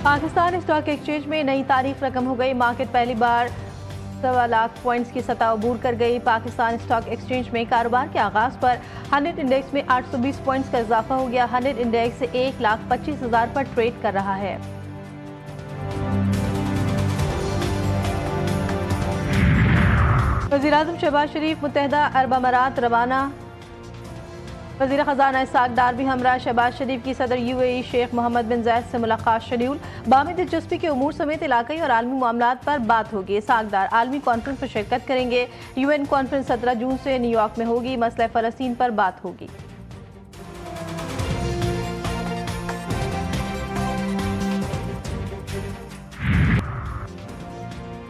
Pakistan stock exchange में नई तारीख रकम हो गई। मार्केट पहली बार 1.25 लाख पॉइंट्स की सतह अबूर कर गई। पाकिस्तान स्टॉक एक्सचेंज में कारोबार के आगाज पर 100 इंडेक्स में 820 पॉइंट्स का इजाफा हो गया। 100 इंडेक्स 1,25,000 पर ट्रेड कर रहा है। वज़ीर-ए-आज़म शहबाज शरीफ मुत्तहिदा अरब अमारात रवाना। वज़ीर ख़ज़ाना इसहाक़ डार भी हमरा। शहबाज शरीफ की सदर UAE शेख मोहम्मद बिन ज़ायद से मुलाकात शेड्यूल। बामी दिलचस्पी के उमूर समेत इलाक़ाई और आलमी मामलात पर बात होगी। इसहाक़ डार आलमी कॉन्फ्रेंस में शिरकत करेंगे। UN कॉन्फ्रेंस 17 जून से न्यूयॉर्क में होगी। मसला फ़लस्तीन पर बात होगी।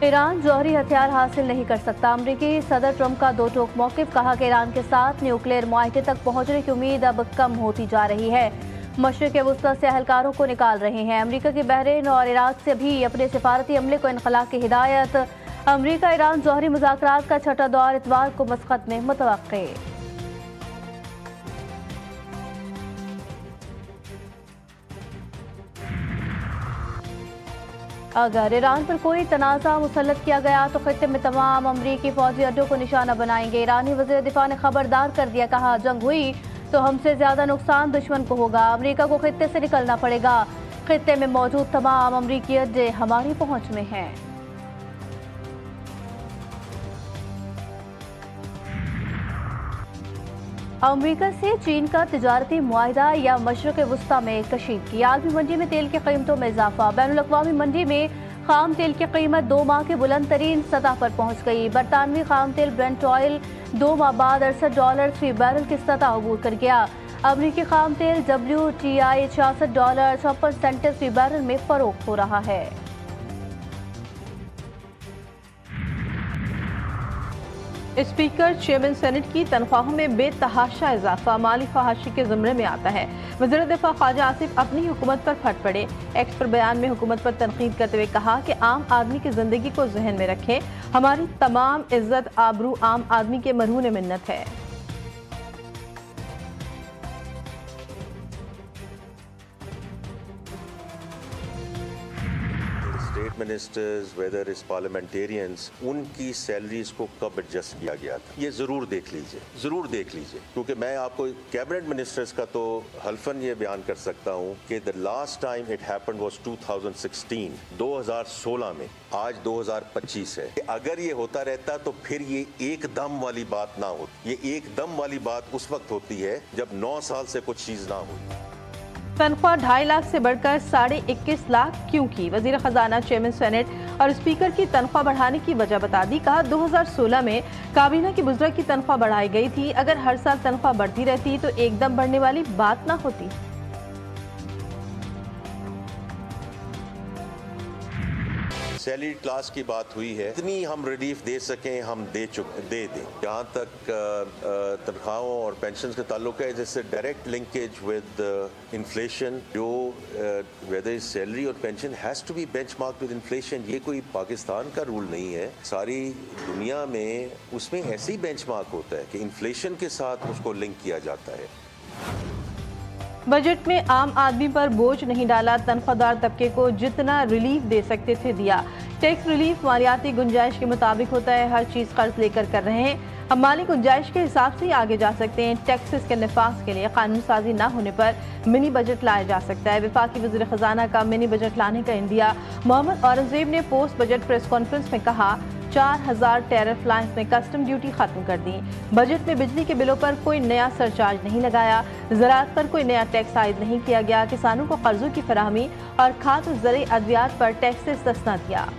ईरान जौहरी हथियार हासिल नहीं कर सकता। अमरीकी सदर ट्रंप का दो टोक मौक़िफ़। कहा कि ईरान के साथ न्यूक्लियर मुआहदे तक पहुंचने की उम्मीद अब कम होती जा रही है। मशरिक़ वुस्ता से एहलकारों को निकाल रहे हैं। अमरीका की बहरीन और इराक से भी अपने सिफारती अमले को इनखला की हिदायत। अमरीका ईरान जौहरी मुज़ाकरात का छठा दौर इतवार को मस्कत में मुतवक्के। अगर ईरान पर कोई तनाज़ा मुसल्लत किया गया तो खित्ते में तमाम अमरीकी फौजी अड्डों को निशाना बनाएंगे। ईरानी वज़ीर दिफा ने खबरदार कर दिया। कहा, जंग हुई तो हमसे ज्यादा नुकसान दुश्मन को होगा। अमरीका को खित्ते से निकलना पड़ेगा। खित्ते में मौजूद तमाम अमरीकी अड्डे हमारी पहुंच में हैं। अमरीका से चीन का तिजारती मुआहिदा या मशरिक़ वुस्ता में कशीदगी। आलमी मंडी में तेल की कीमतों में इजाफा। बैनुल-अक़वामी मंडी में खाम तेल की कीमत 2 माह के बुलंद तरीन सतह पर पहुंच गई। बरतानवी खाम तेल ब्रेंट ऑयल 2 माह बाद $68 फी बैरल की सतह अबूर कर गया। अमरीकी खाम तेल WTI $66.56 फी बैरल में फरोख्त हो रहा है। स्पीकर चेयरमैन सेनेट की तनख्वाहों में बेतहाशा इजाफा माली फहाशी के ज़िम्मे में आता है। वज़ीर दिफा ख्वाजा आसिफ अपनी हुकूमत पर फट पड़े। एक्स पर बयान में हुकूमत पर तनकीद करते हुए कहा कि आम आदमी की जिंदगी को जहन में रखें। हमारी तमाम इज्जत आबरू आम आदमी के मरहून मिन्नत है। State ministers whether is parliamentarians, उनकी सैलरीज को कब एडजस्ट किया गया था, ये ज़रूर देख लीजिए, ज़रूर देख लीजिए। क्योंकि मैं आपको कैबिनेट मिनिस्टर्स का तो हल्फन ये बयान कर सकता हूँ कि the last time it happened was 2016 में। आज 2025 है। अगर ये होता रहता तो फिर ये एकदम वाली बात ना होती। ये एकदम वाली बात उस वक्त होती है जब 9 साल से कुछ चीज़ ना हुई। तनख्वाह 2.5 लाख से बढ़कर 21.5 लाख क्यों की? वज़ीर ख़ज़ाना चेयरमैन सेनेट और स्पीकर की तनख्वाह बढ़ाने की वजह बता दी। कहा, 2016 में काबीना की बुज़ुर्ग की तनख्वाह बढ़ाई गई थी। अगर हर साल तनख्वाह बढ़ती रहती तो एकदम बढ़ने वाली बात ना होती। सैलरी क्लास की बात हुई है, इतनी हम रिलीफ दे सकें हम दे दें। जहाँ तक तनख्वाहों और पेंशन के ताल्लुक है, जैसे डायरेक्ट लिंकेज विद इन्फ्लेशन, जो वेदर सैलरी और pension has to be benchmark with inflation. ये कोई पाकिस्तान का रूल नहीं है, सारी दुनिया में उसमें ऐसे ही बेंचमार्क होता है कि इन्फ्लेशन के साथ उसको लिंक किया जाता है। बजट में आम आदमी पर बोझ नहीं डाला। तनख्वाहदार तबके को जितना रिलीफ दे सकते थे दिया। टैक्स रिलीफ मालियाती गुंजाइश के मुताबिक होता है। हर चीज़ कर्ज लेकर कर रहे हैं। हम माली गुंजाइश के हिसाब से ही आगे जा सकते हैं। टैक्सेस के नफाज के लिए कानून साजी न होने पर मिनी बजट लाया जा सकता है। वफाकी वज़ीर ख़ज़ाना का मिनी बजट लाने का इंदिया। मोहम्मद औरंगज़ेब ने पोस्ट बजट प्रेस कॉन्फ्रेंस में कहा, 4000 टैरिफ लाइन्स में कस्टम ड्यूटी खत्म कर दी। बजट में बिजली के बिलों पर कोई नया सरचार्ज नहीं लगाया। ज़राअत पर कोई नया टैक्स आयद नहीं किया गया। किसानों को कर्जों की फराहमी और खाद और ज़रूरी अद्वियात पर टैक्स से इस्तिस्ना दिया।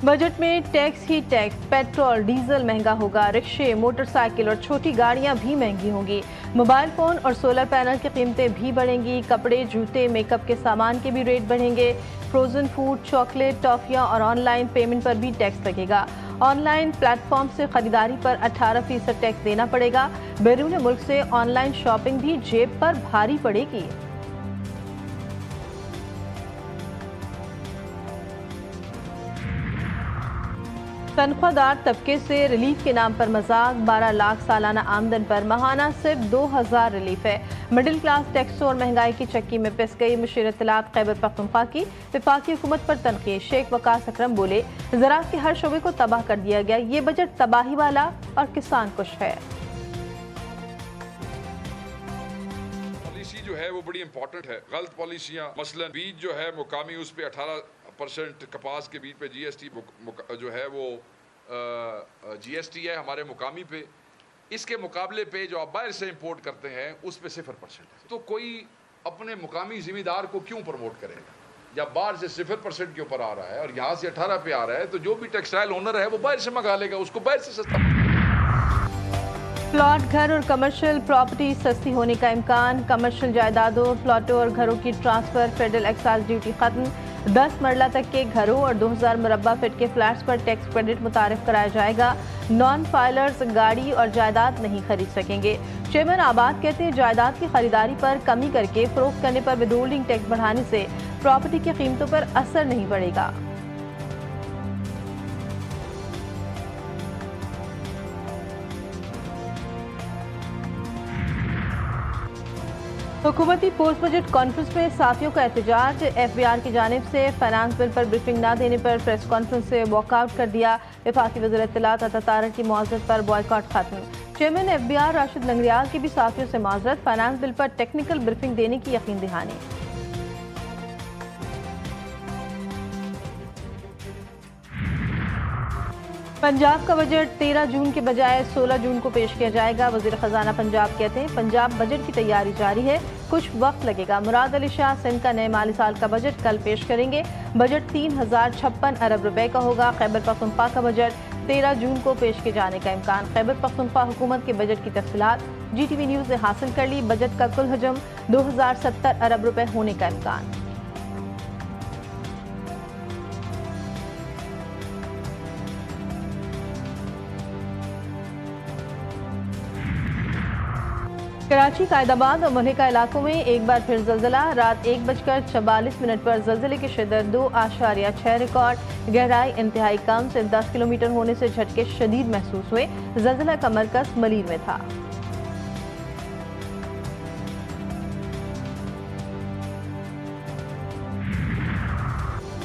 बजट में टैक्स ही टैक्स। पेट्रोल डीजल महंगा होगा। रिक्शे, मोटरसाइकिल और छोटी गाड़ियां भी महंगी होंगी। मोबाइल फ़ोन और सोलर पैनल की कीमतें भी बढ़ेंगी। कपड़े, जूते, मेकअप के सामान के भी रेट बढ़ेंगे। फ्रोजन फूड, चॉकलेट, टॉफियां और ऑनलाइन पेमेंट पर भी टैक्स लगेगा। ऑनलाइन प्लेटफॉर्म से खरीदारी पर 18% टैक्स देना पड़ेगा। बैरून मुल्क से ऑनलाइन शॉपिंग भी जेब पर भारी पड़ेगी। तनख्वाहदार तबके से रिलीफ के नाम पर मजाक। 12 लाख सालाना आमदन पर माहाना सिर्फ 2000 रिलीफ है। मिडिल क्लास टैक्सों और महंगाई की चक्की में पिस गई। मुशीर इत्तलात खैबर पख्तूनख्वा की वफाकी हुकूमत पर तनकीद। शेख वकास अकरम बोले, ज़राअत के हर शोबे को तबाह कर दिया गया। ये बजट तबाही वाला और किसान कुश है। पॉलिसी जो है वो बड़ी इंपॉर्टेंट है। गलत पॉलिसियाँ, मसलन बीज जो है मुकामी, उस पर 18% कपास के बीज पे GST जो है वो GST है हमारे मुकामी पे। इसके मुकाबले पे जो आप बाहर से इंपोर्ट करते हैं उस पे 0% है। तो कोई अपने मुकामी जिम्मेदार को क्यों प्रमोट करेगा? जब बाहर से 0% के ऊपर आ रहा है और यहाँ से 18 पे आ रहा है, तो जो भी टेक्सटाइल ओनर है वो बाहर से मंगा लेगा, उसको बाहर से सस्ता। प्लॉट, घर और कमर्शियल प्रॉपर्टी सस्ती होने का इम्कान। कमर्शियल जायदादों, प्लॉटों और घरों की ट्रांसफर फेडरल एक्साइज ड्यूटी खत्म। 10 मरला तक के घरों और 2000 मुरब्बा फीट के फ्लैट्स पर टैक्स क्रेडिट मुतारिफ कराया जाएगा। नॉन फाइलर्स गाड़ी और जायदाद नहीं खरीद सकेंगे। चेयरमैन आबाद कहते हैं, जायदाद की खरीदारी पर कमी करके फरोख्त करने पर विदहोल्डिंग टैक्स बढ़ाने से प्रॉपर्टी की कीमतों पर असर नहीं पड़ेगा। हुकूमती पोस्ट बजट कॉन्फ्रेंस में साथियों का एहतजाज। FBR की जानिब से फाइनेंस बिल पर ब्रीफिंग न देने पर प्रेस कॉन्फ्रेंस से वॉकआउट कर दिया। वफाकी वज़ीर इत्तलात अता तारक की मुआवज़त पर बॉयकॉट खत्म। चेयरमैन FBR राशिद लंगरियाल की भी साथियों से माजरत। फाइनेंस बिल पर टेक्निकल ब्रीफिंग देने की यकीन दहानी। पंजाब का बजट 13 जून के बजाय 16 जून को पेश किया जाएगा। वज़ीर ख़जाना पंजाब कहते हैं, पंजाब बजट की तैयारी जारी है, कुछ वक्त लगेगा। मुराद अली शाह सिंध का नए माली साल का बजट कल पेश करेंगे। बजट 3056 अरब रुपए का होगा। खैबर पख्तूनख्वा का बजट 13 जून को पेश किए जाने का इम्कान। खैबर पख्तूनख्वा हुकूमत के बजट की तफसीलात GTV न्यूज़ ने हासिल कर ली। बजट का कुल हजम 2070 अरब रुपए होने का इम्कान। कराची, कायदाबाद और मलिका इलाकों में एक बार फिर जल्जला। रात 1:44 पर जल्जले की शिद्दत 2.6 रिकॉर्ड। गहराई इंतहाई कम से 10 किलोमीटर होने से झटके शदीद महसूस हुए। जल्जला का मरकज मलीर में था।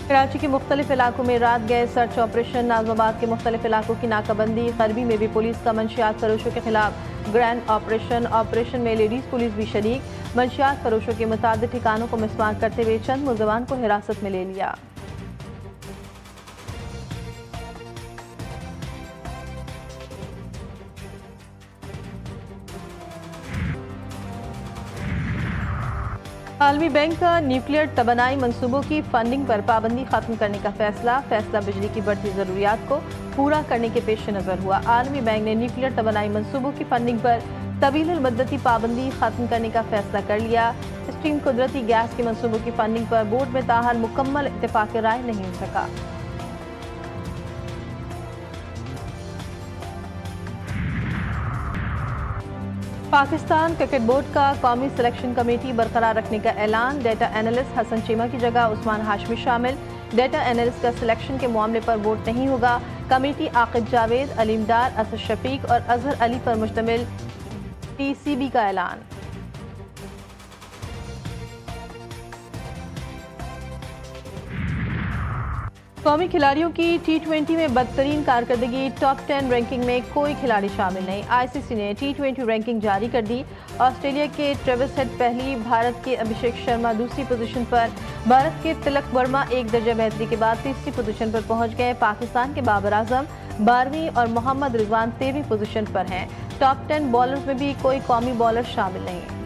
कराची के मुख्तलिफ इलाकों में रात गए सर्च ऑपरेशन। नाजमाबाद के मुख्तलिफ इलाकों की नाकाबंदी। खरबी में भी पुलिस का मंशियात फरोशों के खिलाफ ग्रैंड ऑपरेशन में लेडीज पुलिस भी शरीक। मंशियात फरोशों के मुताबिक ठिकानों को मिसमार करते हुए चंद मुलजमान को हिरासत में ले लिया। आलमी बैंक का न्यूक्लियर तवानाई मंसूबों की फंडिंग पर पाबंदी खत्म करने का फैसला बिजली की बढ़ती जरूरियात को पूरा करने के पेश नजर हुआ। आलमी बैंक ने न्यूक्लियर तवानाई मंसूबों की फंडिंग पर तवील मुद्दती पाबंदी खत्म करने का फैसला कर लिया। स्टीम कुदरती गैस के मंसूबों की फंडिंग पर बोर्ड में ताहाल मुकम्मल इत्तेफाक राय नहीं हो सका। पाकिस्तान क्रिकेट बोर्ड का कौमी सिलेक्शन कमेटी बरकरार रखने का ऐलान। डेटा एनालिस्ट हसन चीमा की जगह उस्मान हाशमी शामिल। डेटा एनालिस्ट का सिलेक्शन के मामले पर वोट नहीं होगा। कमेटी आकिब जावेद, अलीम डार, असद शफीक और अजहर अली पर मुश्तमिल। TCB का ऐलान। कौमी खिलाड़ियों की T20 में बदतरीन कारकर्दगी। टॉप 10 रैंकिंग में कोई खिलाड़ी शामिल नहीं। ICC ने T20 रैंकिंग जारी कर दी। ऑस्ट्रेलिया के ट्रेविस हेड पहली, भारत के अभिषेक शर्मा दूसरी पोजीशन पर। भारत के तिलक वर्मा एक दर्जा बेहतरी के बाद तीसरी पोजीशन पर पहुंच गए। पाकिस्तान के बाबर आजम 12वीं और मोहम्मद रिजवान 13वीं पोजीशन पर हैं। टॉप 10 बॉलर्स में भी कोई कौमी बॉलर शामिल नहीं।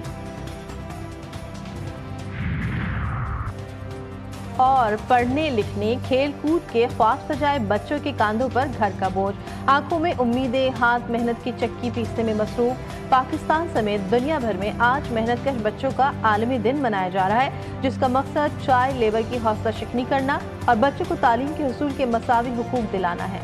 और पढ़ने लिखने खेल कूद के ख्वाब सजाए बच्चों के कांधों पर घर का बोझ। आंखों में उम्मीदें, हाथ मेहनत की चक्की पीसने में मसरूफ। पाकिस्तान समेत दुनिया भर में आज मेहनतकश बच्चों का आलमी दिन मनाया जा रहा है, जिसका मकसद चाइल्ड लेबर की हौसला शिकनी करना और बच्चों को तालीम के हुसूल के मसावी हुकूक दिलाना है।